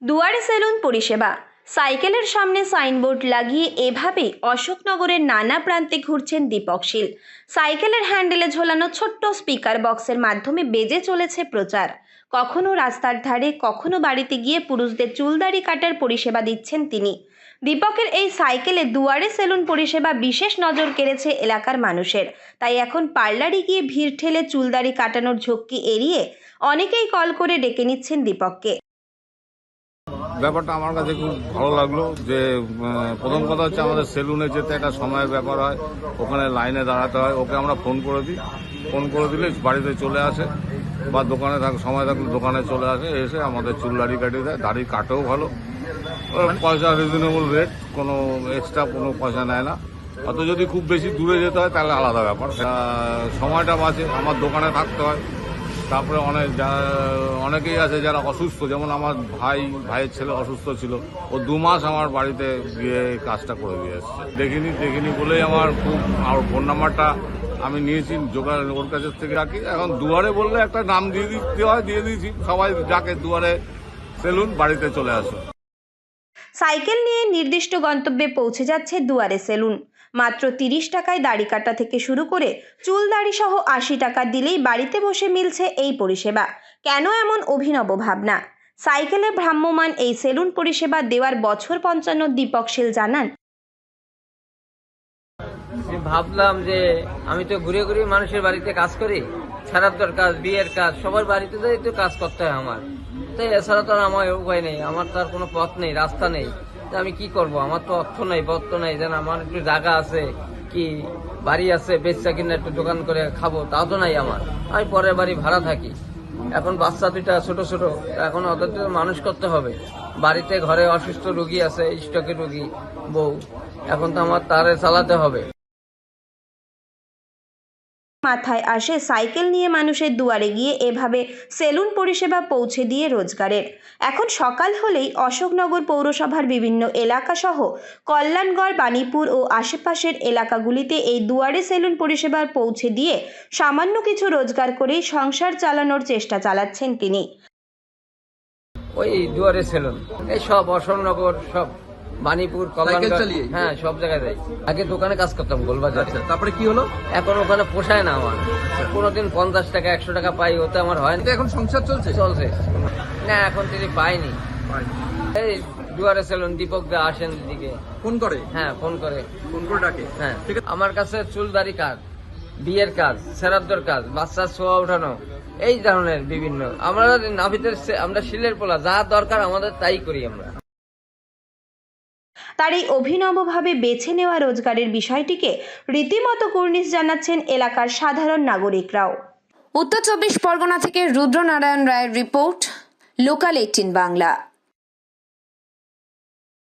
দুয়ারে সেলুন পরিষেবা। সাইকেলের সামনে সাইনবোর্ড লাগিয়ে এভাবেই অশোকনগরের নানা প্রান্তে ঘুরছেন দীপক শীল। সাইকেলের হ্যান্ডেলে ঝোলানো ছোট্ট স্পিকার বক্সের মাধ্যমে বেজে চলেছে প্রচার। কখনো রাস্তার ধারে, কখনো বাড়িতে গিয়ে পুরুষদের চুলদাড়ি কাটার পরিষেবা দিচ্ছেন তিনি। দীপকের এই সাইকেলে দুয়ারে সেলুন পরিষেবা বিশেষ নজর কেড়েছে এলাকার মানুষের। তাই এখন পার্লারে গিয়ে ভিড় ঠেলে চুলদাড়ি কাটানোর ঝক্কি এড়িয়ে অনেকেই কল করে ডেকে নিচ্ছেন দীপককে। ব্যাপারটা আমার কাছে খুব ভালো লাগলো যে প্রথম কথা হচ্ছে আমাদের সেলুনে যেতে একটা সময়ের ব্যাপার হয়, ওখানে লাইনে দাঁড়াতে হয়। ওকে আমরা ফোন করে দিই, ফোন করে দিলে বাড়িতে চলে আসে বা দোকানে সময় থাকলে দোকানে চলে আসে, এসে আমাদের চুল দাড়ি কাটিয়ে দেয়। দাড়ি কাটেও ভালো, পয়সা রিজনেবল রেট, কোনো এক্সট্রা কোনো পয়সা নেয় না। অত যদি খুব বেশি দূরে যেতে হয় তাহলে আলাদা ব্যাপার, সময়টা বাঁচে। আমার দোকানে থাকতে হয়। তারপরে অনেকেই আছে যারা অসুস্থ, যেমন আমার ভাইয়ের ছেলে অসুস্থ ছিল, ও 2 মাস আমার বাড়িতে গিয়ে কাজটা করে দিয়ে এসছে। দেখিনি বলেই আমার খুব, আর ফোন নাম্বারটা আমি নিয়েছি, ওর কাছের থেকে রাখি। এখন দুয়ারে বললে একটা নাম দিয়ে দিতে হয়, দিয়ে দিয়েছি। সবাই যাকে দুয়ারে সেলুন বাড়িতে চলে আসে। সাইকেল নিয়ে নির্দিষ্ট গন্তব্যে পৌঁছে যাচ্ছে দুয়ারে সেলুন। মাত্র 30 টাকায় দাড়ি কাটা থেকে শুরু করে চুল দাড়ি সহ 80 টাকা দিলেই বাড়িতে বসে মিলছে এই পরিষেবা। কেন এমন অভিনব ভাবনা? সাইকেলে ভ্রাম্যমান এই সেলুন পরিষেবা দেওয়ার বছর 55 দীপক শীল জানান, ভাবলাম যে আমি তো ঘুরে ঘুরে মানুষের বাড়িতে কাজ করি, ছাড়ার কাজ, বিয়ের কাজ, সবার বাড়িতে তো কাজ করতে হয় আমার। তাই এছাড়া তো আর আমার উপায় নেই, আমার তো আর কোনো পথ নেই, রাস্তা নেই। আমি কি করব? আমার তো অর্থ নেই, পথ নেই। যেন আমার একটু জায়গা আছে, কি বাড়ি আছে, বেচা কিনা একটু দোকান করে খাবো, তাও তো নাই আমার। আমি পরের বাড়ি ভাড়া থাকি। এখন বাচ্চা দুইটা ছোট ছোট, এখন ওদের তো মানুষ করতে হবে। বাড়িতে ঘরে অসুস্থ রোগী আছে, স্ট্রোকের রোগী বউ, এখন তো আমার তারে চালাতে হবে। মাথায় আসে সাইকেল নিয়ে মানুষের দুয়ারে গিয়ে এভাবে সেলুন পরিষেবা পৌঁছে দিয়ে রোজগারের। এখন সকাল হলেই অশোকনগর পৌরসভার বিভিন্ন এলাকা সহ কল্যাণগড়, বাণীপুর ও আশেপাশের এলাকাগুলিতে এই দুয়ারে সেলুন পরিষেবা পৌঁছে দিয়ে সামান্য কিছু রোজগার করেই সংসার চালানোর চেষ্টা চালাচ্ছেন তিনি। ওই দুয়ারে সেলুন, এই সব অশোকনগর, সব বাণীপুর, কল্যাণগড়, হ্যাঁ সব জায়গায় যাই। আগে দোকানে কাজ করতাম গোলবাজারে। তারপরে কি হলো? এখন ওখানে পোষায় না আমার। কোনোদিন 50 টাকা 100 টাকা পাই, ওতে আমার হয় না। এখন সংসার চলছে না, এখন তিনি পাইনি। এই দুয়ারে সেলুন দীপক দা আসেন দিকে ফোন করে, হ্যাঁ ফোন করে ডাকে। হ্যাঁ, আমার কাছে চুল দাড়ি কাজ, বিয়ের কাজ, সেরাদ্দর কাজ, বাচ্চার ছোঁয়া ওঠানো, এই ধরনের বিভিন্ন। আমরা নাভিদের আমরা শিলের পোলা, যা দরকার আমাদের তাই করি আমরা। তার এই অভিনবভাবে বেছে নেওয়া রোজগারের বিষয়টিকে রীতিমতো কুর্নিশ জানাচ্ছেন এলাকার সাধারণ নাগরিকরাও। উত্তর 24 পরগনা থেকে রুদ্রনারায়ণ রায়ের রিপোর্ট, লোকাল 18 বাংলা।